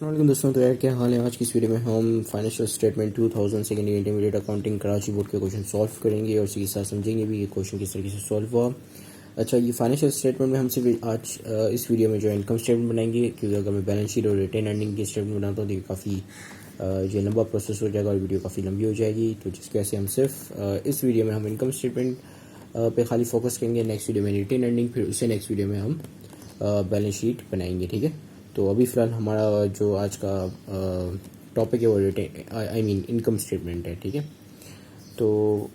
वालेकुम दोस्तों, तो यार क्या हाल है। आज की इस वीडियो में हम financial statement 2000 second intermediate accounting Karachi board के क्वेश्चन सॉल्व करेंगे और इसी के साथ समझेंगे भी ये क्वेश्चन किस तरीके से सॉल्व हुआ। अच्छा, ये फाइनेंशियल स्टेटमेंट में हम सिर्फ आज इस वीडियो में जो इनकम स्टेटमेंट बनाएंगे, क्योंकि अगर मैं बैलेंस शीट और रिटेन अर्निंग की स्टेटमेंट बनाता हूँ तो ये काफ़ी जो लंबा प्रोसेस हो जाएगा और वीडियो काफ़ी लंबी हो जाएगी। तो जिसकी वजह से हम सिर्फ इस वीडियो में हम इनकम स्टेटमेंट पे खाली फोकस करेंगे। नेक्स्ट वीडियो में रिटेन अर्निंग, फिर उससे नेक्स्ट वीडियो में हम बैलेंस शीट बनाएंगे। ठीक है, तो अभी फ़िलहाल हमारा जो आज का टॉपिक है वो रिटेन इनकम स्टेटमेंट है। ठीक है, तो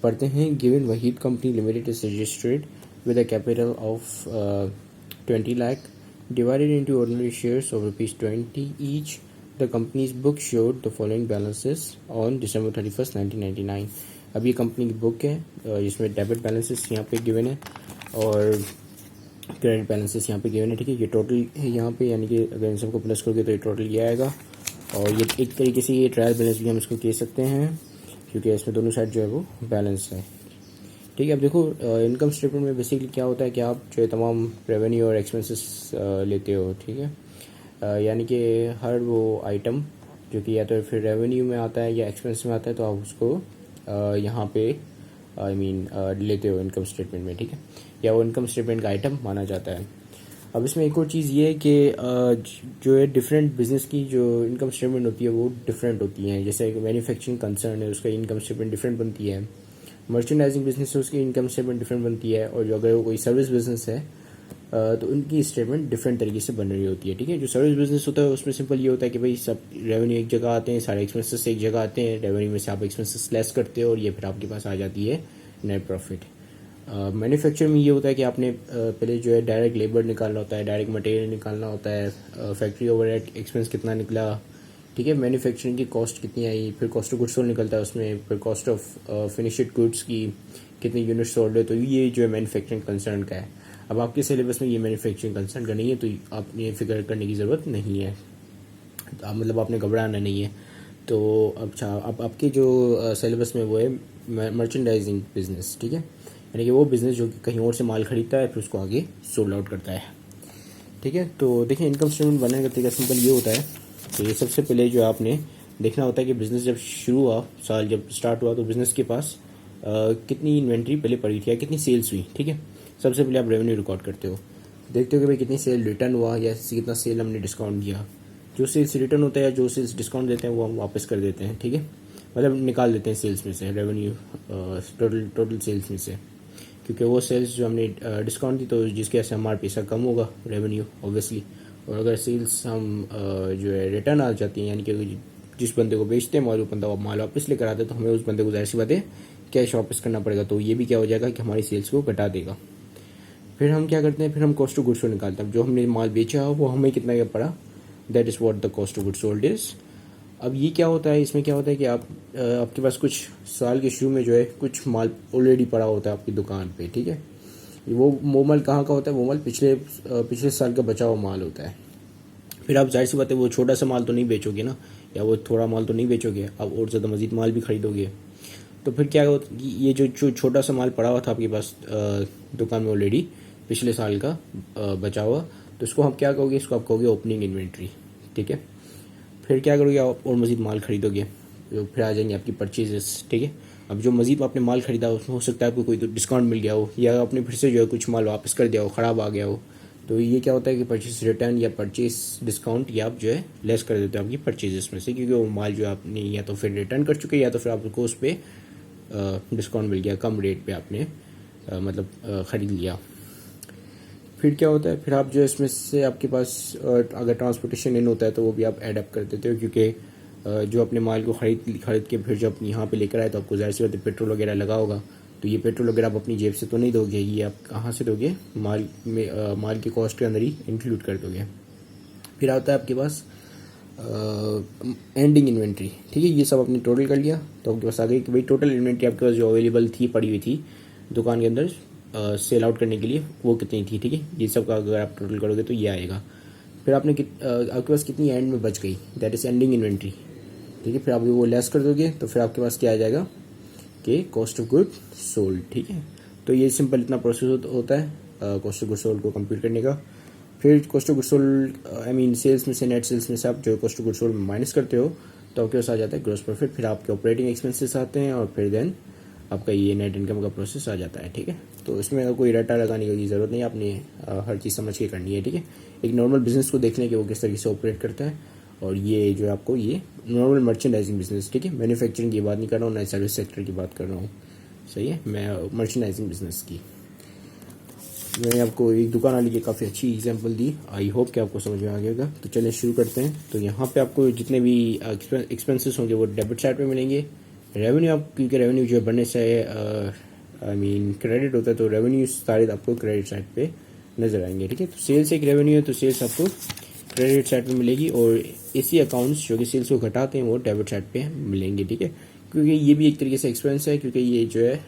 पढ़ते हैं। Given Waheed company limited is registered with a capital of 20 lakh divided into ordinary shares of ₹20 each. The company's book showed the following balances on December 31st, 1999. अब ये कंपनी की बुक है जिसमें डेबिट बैलेंसेस यहाँ पे गिवन है और क्रेडिट बैलेंसेस यहाँ पे गिवन है। ठीक है, ये टोटल है यहाँ पे, यानी कि अगर इन सबको प्लस करोगे तो ये टोटल ये आएगा। और ये एक तरीके से ये ट्रायल बैलेंस भी हम इसको कह सकते हैं, क्योंकि इसमें दोनों साइड जो है वो बैलेंस है। ठीक है, अब देखो इनकम स्टेटमेंट में बेसिकली क्या होता है कि आप जो है तमाम रेवेन्यू और एक्सपेंसेस लेते हो। ठीक है, यानी कि हर वो आइटम जो कि या तो फिर रेवेन्यू में आता है या एक्सपेंस में आता है, तो आप उसको यहाँ पे लेते हो इनकम स्टेटमेंट में। ठीक है, या वो इनकम स्टेटमेंट का आइटम माना जाता है। अब इसमें एक और चीज़ ये है कि जो है डिफरेंट बिजनेस की जो इनकम स्टेटमेंट होती है वो डिफरेंट होती हैं। जैसे मैन्युफैक्चरिंग कंसर्न है, उसका इनकम स्टेटमेंट डिफरेंट बनती है। मर्चेंडाइजिंग बिजनेस है, उसकी इनकम स्टेटमेंट डिफरेंट बनती है। और जो अगर वो कोई सर्विस बिजनेस है तो उनकी स्टेटमेंट डिफरेंट तरीके से बन रही होती है। ठीक है, जो सर्विस बिजनेस होता है उसमें सिंपल ये होता है कि भाई सब रेवेन्यू एक जगह आते हैं, सारे एक्सपेंसेस एक जगह आते हैं, रेवेन्यू में से आप एक्सपेंसेस लेस करते हो और ये फिर आपके पास आ जाती है नेट प्रॉफिट। मैन्युफैक्चर में ये होता है कि आपने पहले जो है डायरेक्ट लेबर निकालना होता है, डायरेक्ट मटेरियल निकालना होता है, फैक्ट्री ओवरहेड एक्सपेंस कितना निकला। ठीक है, मैन्युफैक्चरिंग की कॉस्ट कितनी आई, फिर कॉस्ट ऑफ गुड्स सोल्ड निकलता है उसमें, फिर कॉस्ट ऑफ फिनिश्ड गुड्स की कितनी यूनिट सोल्ड है। तो ये जो है मैन्युफैक्चरिंग कंसर्न का है। अब आपके सिलेबस में ये मैन्युफैक्चरिंग कंसर्न का नहीं है, तो आपने फिक्र करने की ज़रूरत नहीं है, तो मतलब आपने घबराना नहीं है। तो अच्छा, अब आपके जो सिलेबस में वो है मर्चेंडाइजिंग बिजनेस। ठीक है, यानी कि वो बिज़नेस जो कि कहीं और से माल खरीदता है फिर उसको आगे सोल्ड आउट करता है। ठीक है, तो देखिए इनकम स्टेटमेंट बनाने का तरीका सिंपल ये होता है कि सबसे पहले जो आपने देखना होता है कि बिज़नेस जब शुरू हुआ, साल जब स्टार्ट हुआ, तो बिज़नेस के पास कितनी इन्वेंट्री पहले पड़ी थी या कितनी सेल्स हुई। ठीक है, सबसे पहले आप रेवेन्यू रिकॉर्ड करते हो, देखते हो कि भाई कितनी सेल रिटर्न हुआ या कितना सेल हमने डिस्काउंट दिया। जो सेल्स रिटर्न होता है या जो सेल्स डिस्काउंट देते हैं वो हम वापस कर देते हैं। ठीक है, मतलब निकाल देते हैं सेल्स में से, रेवेन्यू टोटल सेल्स में से, क्योंकि वो सेल्स जो हमने डिस्काउंट दी तो जिसके वजह से हमारा पैसा कम होगा, रेवेन्यू ऑब्वियसली। और अगर सेल्स हम जो है रिटर्न आ जाती हैं, यानी कि जिस बंदे को बेचते हैं माल, वो बंदा माल वापस लेकर आता है, तो हमें उस बंदे को जाहिर सी बात है कैश वापस करना पड़ेगा। तो ये भी क्या हो जाएगा कि हमारी सेल्स को घटा देगा। फिर हम क्या करते हैं, फिर हम कॉस्ट ऑफ गुड्स सोल्ड निकालते हैं। जो हमने माल बेचा वो हमें कितना का पड़ा, that is what the cost of goods sold is. अब ये क्या होता है, इसमें क्या होता है कि आपके पास कुछ साल के शुरू में जो है कुछ माल ऑलरेडी पड़ा होता है आपकी दुकान पे। ठीक है, वो माल कहाँ का होता है, वो माल पिछले साल का बचा हुआ माल होता है। फिर आप जाहिर सी बात है वो छोटा सा माल तो नहीं बेचोगे ना, या वो थोड़ा माल तो नहीं बेचोगे, आप और ज़्यादा मजीद माल भी खरीदोगे। तो फिर क्या होता है, ये जो छोटा सा माल पड़ा हुआ था आपके पास दुकान में ऑलरेडी पिछले साल का बचा हुआ, तो इसको हम क्या कहोगे, इसको आप कहोगे ओपनिंग इन्वेंट्री। ठीक है, फिर क्या करोगे आप और मज़ीद माल खरीदोगे, तो फिर आ जाएंगे आपकी परचेजेस। ठीक है, अब जो मज़ीद आपने माल खरीदा उसमें हो सकता है आपको कोई तो डिस्काउंट मिल गया हो, या आपने फिर से जो है कुछ माल वापस कर दिया हो, ख़राब आ गया हो। तो ये क्या होता है कि परचेज रिटर्न या परचेज डिस्काउंट या आप जो है लेस कर देते हो आपकी परचेजेस में से, क्योंकि वो माल जो आपने या तो फिर रिटर्न कर चुके या तो फिर आपको उस पर डिस्काउंट मिल गया, कम रेट पे आपने ख़रीद लिया। फिर क्या होता है, फिर आप जो इसमें से आपके पास अगर ट्रांसपोर्टेशन इन होता है तो वो भी आप एड अप कर देते हो, क्योंकि जो अपने माल को खरीद के फिर जब यहाँ पे लेकर आए तो आपको ज़ाहिर सी बात है पेट्रोल वगैरह लगा होगा। तो ये पेट्रोल वगैरह आप अपनी जेब से तो नहीं दोगे, ये आप कहाँ से दोगे, माल की कॉस्ट के अंदर ही इंक्लूड कर दोगे। फिर आता है आपके पास एंडिंग इन्वेंट्री। ठीक है, ये सब आपने टोटल कर लिया तो आपके पास आ गई कि भाई टोटल इन्वेंट्री आपके पास जो अवेलेबल थी, पड़ी हुई थी दुकान के अंदर सेल आउट करने के लिए, वो कितनी थी। ठीक है, ये सब का अगर आप टोटल करोगे तो ये आएगा। फिर आपने आपके पास कितनी एंड में बच गई, दैट इज़ एंडिंग इन्वेंट्री। ठीक है, फिर आप वो लेस कर दोगे तो फिर आपके पास क्या आ जाएगा कि कॉस्ट ऑफ गुड सोल्ड। ठीक है, तो ये सिंपल इतना प्रोसेस होता है कॉस्ट ऑफ गुड सोल्ड को कंप्यूट करने का। फिर cost of goods sold I mean sales में से, नेट सेल्स में से आप जो cost of goods sold minus करते हो तो आपके पास आ जाता है ग्रॉस प्रॉफिट। फिर आपके ऑपरेटिंग एक्सपेंसेस आते हैं और फिर देन आपका ये नेट इनकम का प्रोसेस आ जाता है। ठीक है, तो इसमें कोई रटा लगाने की ज़रूरत नहीं, आपने हर चीज़ समझ के करनी है। ठीक है, एक नॉर्मल बिजनेस को देख लें कि वो किस तरीके से ऑपरेट करता है। और ये जो आपको ये नॉर्मल मर्चेंडाइजिंग बिजनेस, ठीक है, मैन्युफैक्चरिंग की बात नहीं कर रहा हूँ, ना सर्विस सेक्टर की बात कर रहा हूँ। सही है, मैं मर्चेंडाइजिंग बिजनेस की मैंने आपको एक दुकान वाली की काफ़ी अच्छी एग्जांपल दी। आई होप कि आपको समझ में आ गया होगा। तो चलिए शुरू करते हैं। तो यहाँ पे आपको जितने भी एक्सपेंसेस होंगे वो डेबिट साइड पे मिलेंगे। रेवेन्यू आप, क्योंकि रेवेन्यू जो बनने से आई मीन क्रेडिट होता है, तो रेवेन्यू सारे आपको क्रेडिट साइड पे नजर आएंगे। ठीक है, तो सेल्स एक रेवेन्यू है, तो सेल्स आपको क्रेडिट साइड पे मिलेगी और ऐसी अकाउंट्स जो कि सेल्स को घटाते हैं वो डेबिट साइड पे मिलेंगे। ठीक है, क्योंकि ये भी एक तरीके से एक्सपेंस है, क्योंकि ये जो है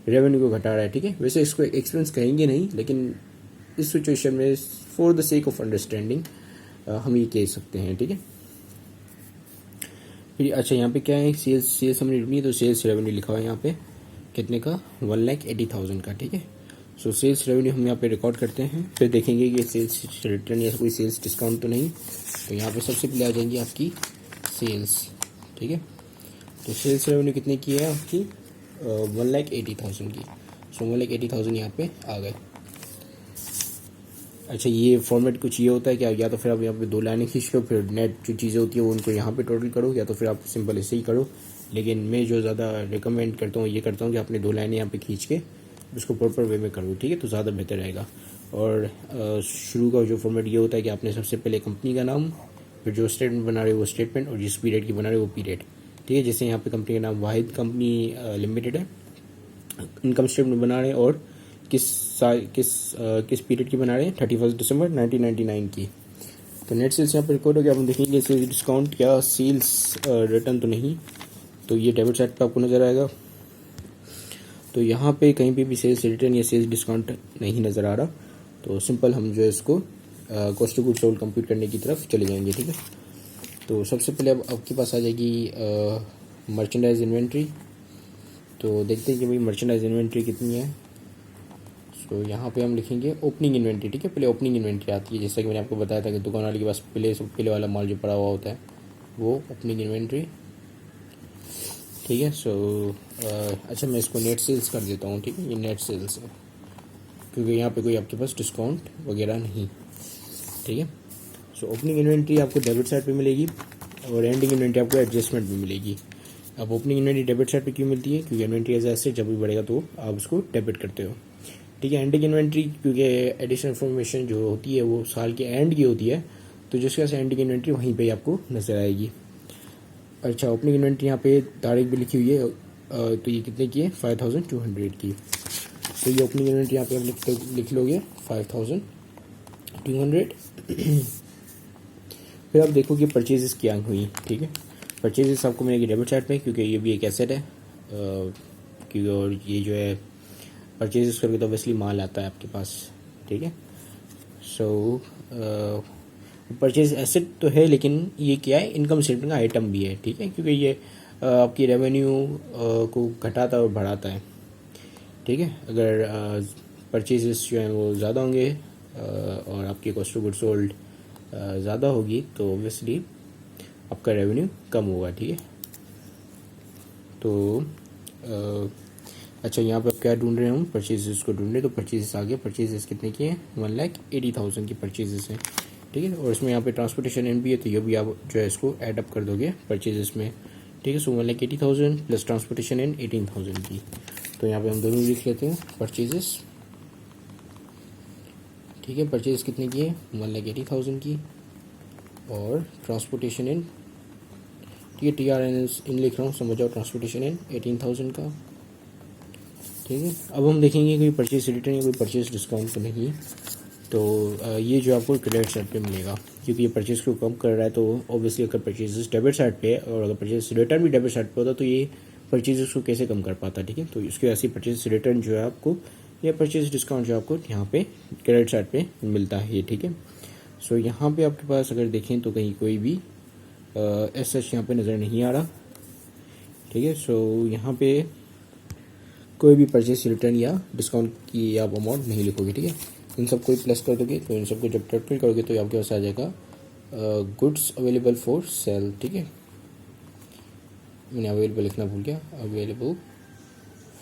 रेवेन्यू को घटा रहा है। ठीक है, वैसे इसको एक्सपेंस कहेंगे नहीं, लेकिन इस सिचुएशन में for the sake of understanding हम ये कह सकते हैं। ठीक है, फिर अच्छा यहाँ पे क्या है, सेल्स हमने ढूंढी, तो सेल्स रेवेन्यू लिखा हुआ है यहाँ पे कितने का, 1,80,000 का। ठीक है, सो सेल्स रेवेन्यू हम यहाँ पे रिकॉर्ड करते हैं। फिर देखेंगे कि सेल्स रिटर्न या कोई सेल्स डिस्काउंट तो नहीं। तो यहाँ पे सबसे पहले आ जाएंगी आपकी सेल्स। ठीक है, तो सेल्स रेवेन्यू कितने की है आपकी, 1,80,000 की। सो 1,80,000 यहाँ पे आ गए। अच्छा, ये फॉर्मेट कुछ ये होता है कि या तो फिर आप यहाँ पे 2 लाइनें खींच लो, फिर नेट जो चीज़ें होती है वो उनको यहाँ पे टोटल करो, या तो फिर आप सिंपल ऐसे ही करो। लेकिन मैं जो ज़्यादा रिकमेंड करता हूँ ये करता हूँ कि आपने 2 लाइनें यहाँ पे खींच के उसको प्रॉपर वे में करो। ठीक है, तो ज़्यादा बेहतर रहेगा। और शुरू का जो फॉर्मेट ये होता है कि आपने सबसे पहले कंपनी का नाम, फिर जो स्टेटमेंट बना रहे हो वो स्टेटमेंट, और जिस पीरियड की बना रहे हो वो पीरियड। ठीक है, जैसे यहाँ पे कंपनी का नाम वाहिद कंपनी लिमिटेड है, इनकम स्टेटमेंट बना रहे हैं और किस साल किस पीरियड की बना रहे हैं, 31 दिसंबर 1999 की। तो नेट सेल्स यहाँ पर रिकॉर्ड हो गया। हम देखेंगे सेल्स डिस्काउंट या सेल्स रिटर्न तो नहीं, तो ये डेबिट साइड पर आपको नज़र आएगा। तो यहाँ पे कहीं पे भी सेल्स रिटर्न या सेल्स डिस्काउंट नहीं नज़र आ रहा, तो सिंपल हम जो है इसको cost of goods sold compute करने की तरफ चले जाएंगे। ठीक है, तो सबसे पहले अब आपके पास आ जाएगी मर्चेंडाइज इन्वेंट्री। तो देखते हैं कि भाई मर्चेंडाइज इन्वेंट्री कितनी है। तो यहाँ पे हम लिखेंगे ओपनिंग इन्वेंट्री। ठीक है, पहले ओपनिंग इन्वेंट्री आती है, जैसा कि मैंने आपको बताया था कि दुकान वाले के पास पहले वाला माल जो पड़ा हुआ होता है वो ओपनिंग इन्वेंट्री। ठीक है, सो अच्छा मैं इसको नेट सेल्स कर देता हूँ। ठीक है, ये नेट सेल्स है क्योंकि यहाँ पे कोई आपके पास डिस्काउंट वगैरह नहीं। ठीक है, सो ओपनिंग इन्वेंट्री आपको डेबिट साइड पे मिलेगी और एंडिंग इन्वेंट्री आपको एडजस्टमेंट में मिलेगी। अब ओपनिंग इन्वेंट्री डेबिट साइड पे क्यों मिलती है, क्योंकि इन्वेंट्री एज एसेट जब भी बढ़ेगा तो आप उसको डेबिट करते हो। ठीक है, एंडिंग इन्वेंट्री क्योंकि एडिशनल इन्फॉर्मेशन जो होती है वो साल के एंड की होती है, तो जिस वजह से एंडिंग इन्वेंट्री वहीं पे आपको नजर आएगी। अच्छा, ओपनिंग इन्वेंट्री यहाँ पे तारीख भी लिखी हुई है, तो ये कितने की है, 5,200 की। तो ये ओपनिंग इन्वेंट्री यहाँ पे आप लिख लोगे 5,200। फिर आप देखो कि परचेजेस क्या हुई। ठीक है, परचेजेस आपको मिलेगी डेबिट साइड पे, क्योंकि ये भी एक एसेट है। क्योंकि और ये जो है परचेजेस करके तो ऑब्वियसली माल आता है आपके पास। ठीक है, सो परचेज एसेट तो है, लेकिन ये क्या है, इनकम स्टेटमेंट का आइटम भी है। ठीक है, क्योंकि ये आपकी रेवेन्यू को घटाता है और बढ़ाता है। ठीक है, अगर परचेजेस जो हैं वो ज़्यादा होंगे और आपकी कॉस्ट ऑफ गुड्स सोल्ड ज़्यादा होगी तो ऑब्वियसली आपका रेवेन्यू कम होगा। ठीक है, तो अच्छा यहाँ पे आप क्या ढूंढ रहे हैं, हम परचेजेस को ढूंढ रहे हैं। तो परचेजेस आ गए, परचेजेस कितने की है, 1,80,000 की परचेजेस हैं। ठीक है, और इसमें यहाँ पे ट्रांसपोर्टेशन एंड भी है, तो ये भी आप जो है इसको ऐड अप कर दोगे परचेजेस में। ठीक है, सो 1,80,000 प्लस ट्रांसपोर्टेशन एंड 18,000 की। तो यहाँ पे हम दोनों लिख लेते हैं परचेजेस। ठीक है, परचेज कितने की है, 1,80,000 की, और ट्रांसपोर्टेशन एंड, ठीक है, TRN इन लिख रहा हूँ, समझ जाओ, ट्रांसपोर्टेशन एंड 18,000 का। ठीक है, अब हम देखेंगे कोई परचेज रिटर्न या कोई परचेज डिस्काउंट तो नहीं। तो ये जो आपको क्रेडिट साइड पे मिलेगा, क्योंकि ये परचेज को कम कर रहा है, तो ऑब्वियसली अगर परचेजेस डेबिट साइड पे और अगर परचेज रिटर्न भी डेबिट साइड पे होता तो ये परचेजेस को कैसे कम कर पाता। ठीक है, तो इसकी वजह से परचेज रिटर्न जो है आपको या परचेज डिस्काउंट जो आपको यहाँ पे क्रेडिट साइड पे मिलता है ये। ठीक है, सो यहाँ पे आपके पास अगर देखें तो कहीं कोई भी एस एच यहाँ पे नज़र नहीं आ रहा। ठीक है, सो यहाँ पे कोई भी परचेज रिटर्न या डिस्काउंट की आप अमाउंट नहीं लिखोगे। ठीक है, इन सबको प्लस कर दोगे तो इन सबको जब टोटल करोगे तो आपके पास आ जाएगा गुड्स अवेलेबल फॉर सेल, ठीक है। मैंने अवेलेबल लिखना भूल गया, अवेलेबल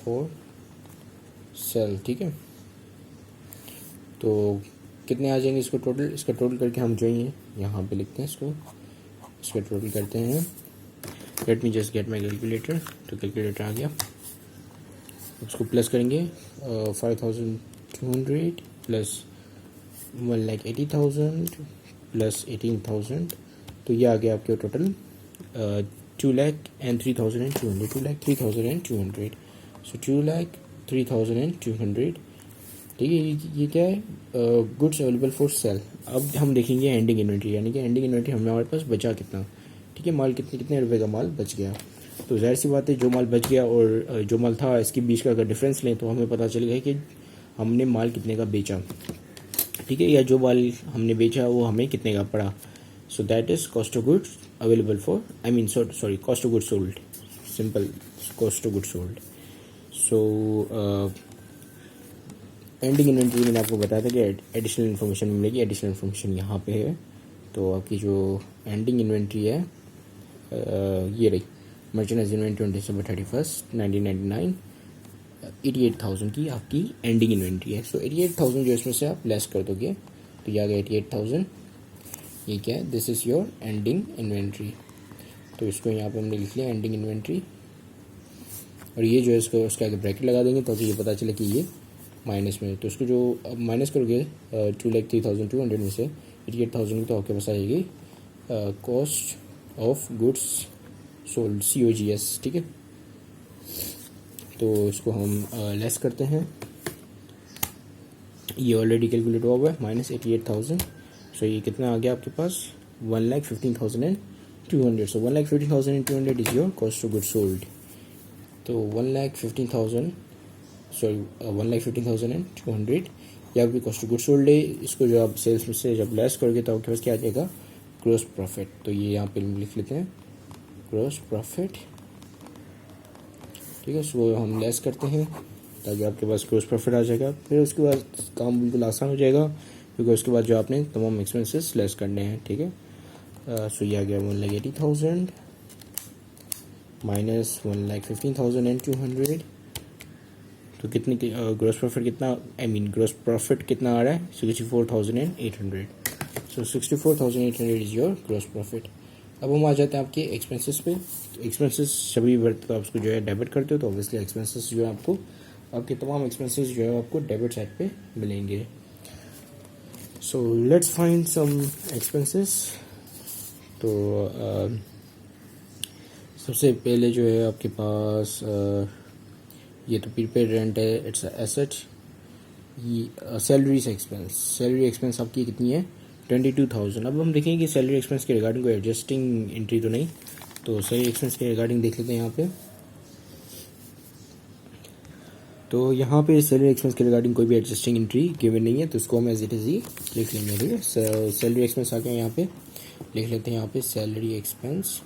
फॉर सेल, ठीक है। तो कितने आ जाएंगे इसको टोटल, इसका टोटल करके हम जो है यहाँ पे लिखते हैं इसका टोटल करते हैं। Let me just get my calculator, तो कैलकुलेटर आ गया। उसको प्लस करेंगे 5200 प्लस 1,80,000 प्लस 18,000, तो ये आ गया आपके टोटल 2,03,200, 2,03,200, सो 2,03,200, ठीक है। ये क्या है, गुड्स अवेलेबल फॉर सेल। अब हम देखेंगे एंडिंग इन्वेंट्री, यानी कि एंडिंग इन्वेंट्री हमारे पास बचा कितना, ठीक है। माल कितने रुपए का माल बच गया, तो जाहिर सी बात है जो माल बच गया और जो माल था इसके बीच का अगर डिफरेंस लें तो हमें पता चलेगा कि हमने माल कितने का बेचा, ठीक है, या जो माल हमने बेचा वो हमें कितने का पड़ा। So that is cost of goods available for, I mean sorry, cost of goods sold, simple cost of goods sold. So ending inventory मैंने आपको बताया था कि एडिशनल इन्फॉर्मेशन मिलेगी, एडिशनल इन्फॉर्मेशन यहाँ पे है। तो आपकी जो एंडिंग इन्वेंट्री है ये रही, मर्चेंडाइज इन्वेंट्री ऑन December 31, 1999, 88,000 की आपकी एंडिंग इन्वेंट्री है। सो 88,000 जो इसमें से आप लेस कर दोगे तो ये आ गया 88,000, ये क्या है, this is your ending inventory. तो इसको यहाँ पे हमने लिख लिया एंडिंग इन्वेंट्री, और ये जो है इसको उसके आगे ब्रैकेट लगा देंगे ताकि ये पता चले कि ये माइनस में है। तो उसको जो अब माइनस करोगे 2,03,200 में से 88,000 तो आपके पास आएगी cost of goods sold, COGS, ठीक है। तो इसको हम लेस करते हैं, ये ऑलरेडी कैलकुलेट हुआ हुआ है, माइनस 88,000। सो ये कितना आ गया आपके पास 1,15,200। सो 1,15,200 is your cost of goods sold. तो 1,15,000 सॉरी 1,15,200 या आपकी कॉस्ट ऑफ गुड्स सोल्ड है। इसको जो आप सेल्स में से जब लेस करोगे तो आपके पास क्या आ जाएगा, ग्रॉस प्रॉफिट। तो ये यहाँ पे लिख लेते हैं ग्रॉस प्रॉफिट, ठीक है। उसको हम लेस करते हैं ताकि आपके पास ग्रॉस प्रॉफिट आ जाएगा। फिर उसके बाद काम बिल्कुल आसान हो जाएगा क्योंकि उसके बाद जो आपने तमाम एक्सपेंसेस लेस करने हैं, ठीक है। सो ये आ गया 1,80,000 माइनस 1,15,200, तो कितने ग्रॉस प्रॉफिट कितना, आई मीन ग्रॉस प्रॉफिट कितना आ रहा है 64,800। सो 64,800 इज योर ग्रॉस प्रॉफिट। अब हम आ जाते हैं आपके एक्सपेंसेस पे। तो एक्सपेंसेस सभी वर्थ तो आप उसको जो है डेबिट करते हो, तो ऑब्वियसली एक्सपेंसेस जो है आपको आपके तमाम एक्सपेंसेस जो है आपको डेबिट साइड पे मिलेंगे। So let's find some expenses. तो सबसे पहले जो है आपके पास ये तो प्रीपेड रेंट है, इट्स एसेट। ये सैलरीज एक्सपेंस, सैलरी एक्सपेंस आपकी कितनी है 22,000। अब हम देखेंगे कि सैलरी एक्सपेंस के रिगार्डिंग कोई एडजस्टिंग एंट्री तो नहीं, तो सैलरी एक्सपेंस के रिगार्डिंग देख लेते हैं यहाँ पे। तो यहाँ पे सैलरी एक्सपेंस के रिगार्डिंग कोई भी एडजस्टिंग एंट्री गिवन नहीं है, तो इसको हम एज इट इज ही लिख लेंगे, ठीक है। सैलरी एक्सपेंस आ गया, यहाँ पे लिख लेते हैं यहाँ पे सैलरी एक्सपेंस।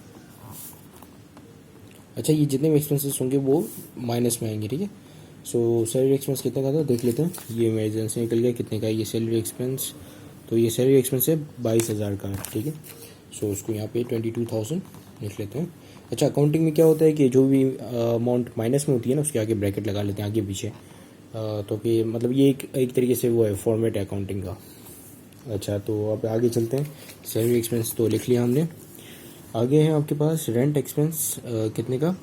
अच्छा, ये जितने भी एक्सपेंसेस होंगे वो माइनस में आएंगे, ठीक है। सो सैलरी एक्सपेंस कितने का था देख लेते हैं। ये मेरे जन से निकल गया कितने का ये सैलरी एक्सपेंस, तो ये सैलरी एक्सपेंस है 22,000 का, ठीक है। सो उसको यहाँ पे 22,000 लिख लेते हैं। अच्छा, अकाउंटिंग में क्या होता है कि जो भी अमाउंट माइनस में होती है ना उसके आगे ब्रैकेट लगा लेते हैं आगे पीछे, तो कि मतलब ये एक तरीके से वो है फॉर्मेट है अकाउंटिंग का। अच्छा, तो अब आगे चलते हैं। सैलरी एक्सपेंस तो लिख लिया हमने। आगे है आपके पास रेंट एक्सपेंस कितने का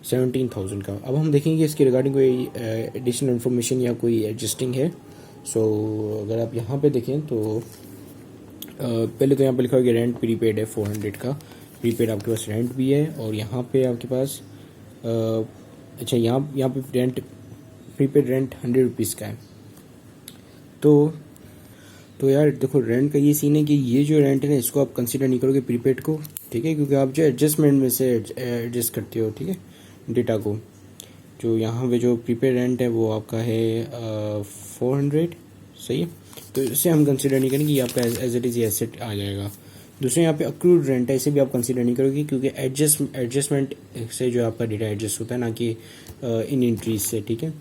17,000 का। अब हम देखेंगे इसके रिगार्डिंग कोई एडिशनल इन्फॉर्मेशन या कोई एडजस्टिंग है। सो अगर आप यहाँ पे देखें तो पहले तो यहाँ पे लिखा हुआ कि रेंट प्रीपेड है 400 का, प्रीपेड आपके पास रेंट भी है। और यहाँ पे आपके पास अच्छा यहाँ पे रेंट प्रीपेड रेंट 100 रुपीज़ का है। तो यार देखो, रेंट का ये सीन है कि ये जो रेंट है ना इसको आप कंसिडर नहीं करोगे प्रीपेड को, ठीक है, क्योंकि आप जो एडजस्टमेंट में से एडजस्ट करते हो, ठीक है, डेटा को। जो यहाँ पे जो प्रीपेड रेंट है वो आपका है 400, सही है। तो इसे हम कंसिडर नहीं करेंगे, ये आपका एज इट इज एसेट आ जाएगा। दूसरे यहाँ पे अक्रूड रेंट है, इसे भी आप कंसिडर नहीं करोगे क्योंकि एडजस्टमेंट से जो आपका डेटा एडजस्ट होता है ना कि इन एंट्रीज से, ठीक है।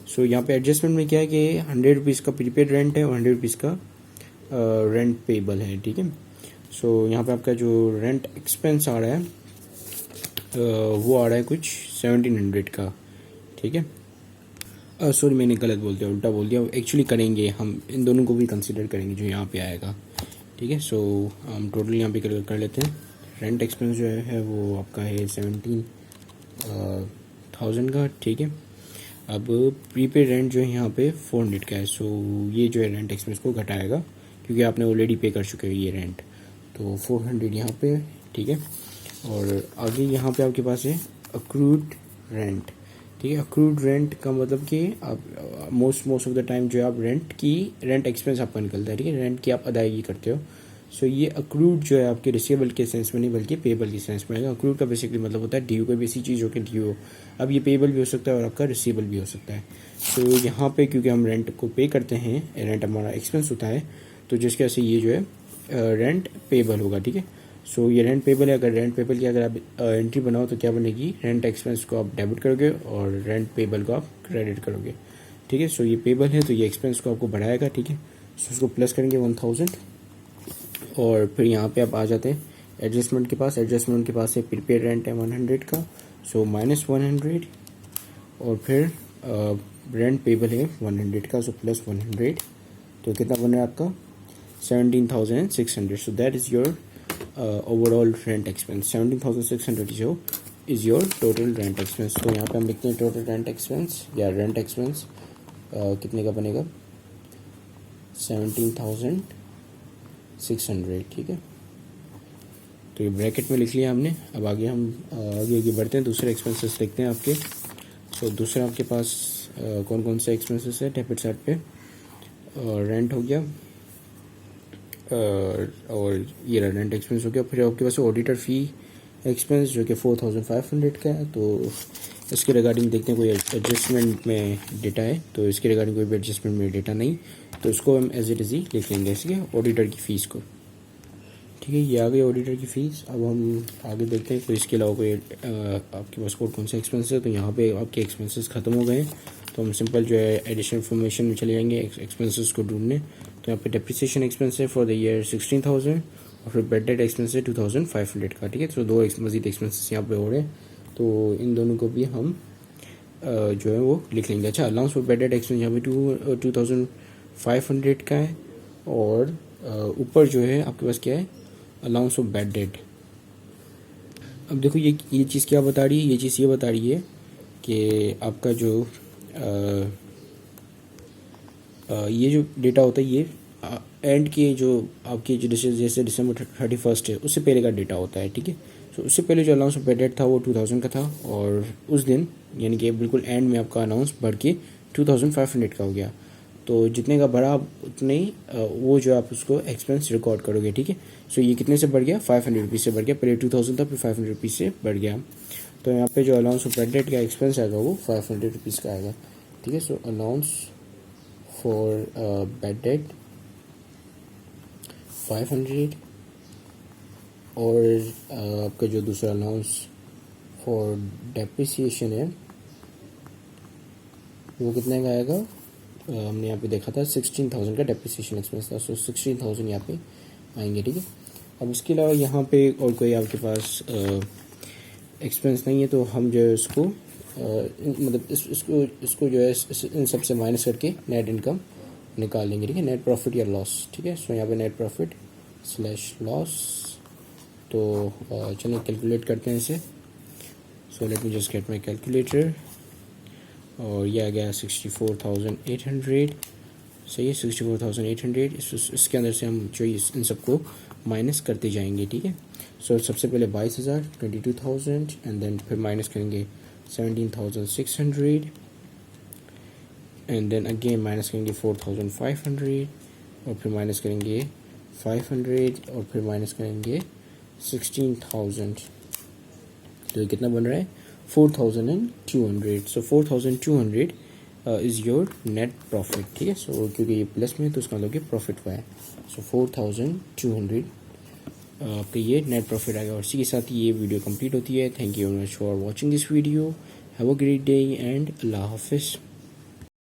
सो यहाँ पे एडजस्टमेंट में क्या है कि 100 रुपीज़ का प्रीपेड रेंट है और 100 रुपीज़ का रेंट पेबल है, ठीक है। सो यहाँ पे आपका जो रेंट एक्सपेंस आ रहा है वो आ रहा है कुछ 1700 का, ठीक है। सॉरी मैंने गलत बोल दिया, उल्टा बोल दिया। एक्चुअली करेंगे हम इन दोनों को भी कंसिडर करेंगे जो यहाँ पे आएगा, ठीक है। सो हम टोटल यहाँ पे कर लेते हैं। रेंट एक्सपेंस जो है वो आपका है 17,000 का, ठीक है। अब प्रीपेड रेंट जो है यहाँ पे 400 का है। सो ये जो है रेंट एक्सपेंस को घटाएगा क्योंकि आपने ऑलरेडी पे कर चुके हो ये रेंट, तो 400 यहाँ पे, ठीक है। और आगे यहाँ पे आपके पास है अक्रूड रेंट, ठीक है। अक्रूड रेंट का मतलब कि आप मोस्ट ऑफ द टाइम जो आप रेंट एक्सपेंस आपका निकलता है, ठीक है, रेंट की आप अदायगी करते हो। सो ये अक्रूड जो है आपके रिसीवेबल के सेंस में नहीं बल्कि पेबल के सेंस में है। अक्रूड का बेसिकली मतलब होता है ड्यू, कोई भी ऐसी चीज़ हो कि ड्यू हो। अब ये पेबल भी हो सकता है और आपका रिसीवेबल भी हो सकता है। सो यहाँ पे क्योंकि हम रेंट को पे करते हैं, रेंट हमारा एक्सपेंस होता है, तो जिसकी वजह से ये जो है रेंट पेबल होगा, ठीक है। सो ये रेंट पेबल है। अगर रेंट पेबल की अगर आप एंट्री बनाओ तो क्या बनेगी, रेंट एक्सपेंस को आप डेबिट करोगे और रेंट पेबल को आप क्रेडिट करोगे, ठीक है। सो ये पेबल है तो ये एक्सपेंस को आपको बढ़ाएगा, ठीक है। सो उसको प्लस करेंगे 1000 और फिर यहाँ पे आप आ जाते हैं एडजस्टमेंट के पास। एडजस्टमेंट के पास है प्रीपेड रेंट है 100 का, सो -100 और फिर रेंट पेबल है 100 का, सो प्लस 100, तो कितना बन रहा है आपका 17,600। So that is your overall rent expense. 17,600 is your total rent expense. तो यहाँ पे हम लिखते हैं टोटल रेंट एक्सपेंस या रेंट एक्सपेंस कितने का बनेगा 17,600, ठीक है। तो ये ब्रैकेट में लिख लिया हमने। अब आगे हम आगे बढ़ते हैं, दूसरे एक्सपेंसेस देखते हैं आपके। सो दूसरा आपके पास कौन कौन से एक्सपेंसेस है डेबिट साइड पे, रेंट हो गया और ये रेंट एक्सपेंस हो गया। फिर आपके पास ऑडिटर फ़ी एक्सपेंस जो कि 4,500 का है। तो इसके रिगार्डिंग देखते हैं कोई एडजस्टमेंट में डेटा है, तो इसके रिगार्डिंग कोई भी एडजस्टमेंट में डेटा नहीं, तो इसको हम एज इट इज़ ही लिख लेंगे इसके ऑडिटर की फ़ीस को, ठीक है। ये आ गई ऑडिटर की फ़ीस। अब हम आगे देखते हैं कोई इसके अलावा कोई आपके पास कौन से एक्सपेंसेस है। तो यहाँ पे आपके एक्सपेंसेस ख़त्म हो गए हैं, तो हम सिंपल जो है एडिशनल इन्फॉर्मेशन में चले जाएंगे एक्सपेंसेस को ढूंढने। तो यहाँ पे डेप्रिसिएशन एक्सपेंस है फॉर द ईयर 16,000 और फिर बेड डेट एक्सपेंस है 2,500 का, ठीक है। तो दो मजीद एक्सपेंसेस यहाँ पे हो रहे हैं, तो इन दोनों को भी हम जो है वो लिख लेंगे। अच्छा, allowance for bed date expense यहाँ पे 2,500 का है और ऊपर जो है आपके पास क्या है अलाउंस ऑफ बैड डेट। अब देखो ये चीज़ क्या बता रही है, ये चीज़ ये बता रही है कि आपका जो ये जो डेटा होता है ये एंड के जो आपके जो जैसे दिसंबर 31 है उससे पहले का डेटा होता है, ठीक है। तो उससे पहले जो अलाउंस ऑफ बैड डेट था वो 2000 का था और उस दिन यानी कि बिल्कुल एंड में आपका अलाउंस बढ़ के 2,500 का हो गया। तो जितने का बढ़ा उतने ही वो जो आप उसको एक्सपेंस रिकॉर्ड करोगे, ठीक है। सो ये कितने से बढ़ गया 500 रुपीज़ से बढ़ गया, पहले 2000 था फिर 500 रुपीज़ से बढ़ गया। तो यहाँ पे जो अलाउंस ऑफ बैड डेट का एक्सपेंस आएगा वो 500 रुपीज़ का आएगा, ठीक है। सो अलाउंस फॉर बैड डेट 500 और आपका जो दूसरा अलाउंस फॉर डेप्रिसिएशन है वो कितने का आएगा, हमने यहाँ पे देखा था 16,000 का डेप्रिसिएशन एक्सपेंस था। सो 16,000 यहाँ पे आएंगे, ठीक है। अब इसके अलावा यहाँ पे और कोई आपके पास एक्सपेंस नहीं है, तो हम जो है उसको मतलब इसको जो है इन सब से माइनस करके नेट इनकम निकाल लेंगे, ठीक है, नेट प्रॉफिट या लॉस, ठीक है। सो यहाँ पे नेट प्रॉफिट / लॉस, तो चलिए कैलकुलेट करते हैं इसे। So let me just get my calculator और ये आ गया 64,800, सही है 64,800। इसके अंदर से हम जो इन सबको माइनस करते जाएंगे, ठीक है। सो सबसे पहले 22,000 22,000 एंड देन फिर माइनस करेंगे 17,600 एंड देन अगेन माइनस करेंगे 4,500 और फिर माइनस करेंगे 500 और फिर माइनस करेंगे 16,000। तो ये कितना बन रहा है 4,200। सो 4,200 इज़ योर नेट प्रॉफिट, ठीक है। सो क्योंकि ये प्लस में तो उसका मतलब कि प्रॉफिट हुआ है। सो 4,200 आपका ये नेट प्रॉफिट आएगा और इसी के साथ ये वीडियो कंप्लीट होती है। Thank you very much for watching this video. Have a great day and Allah हाफिज़।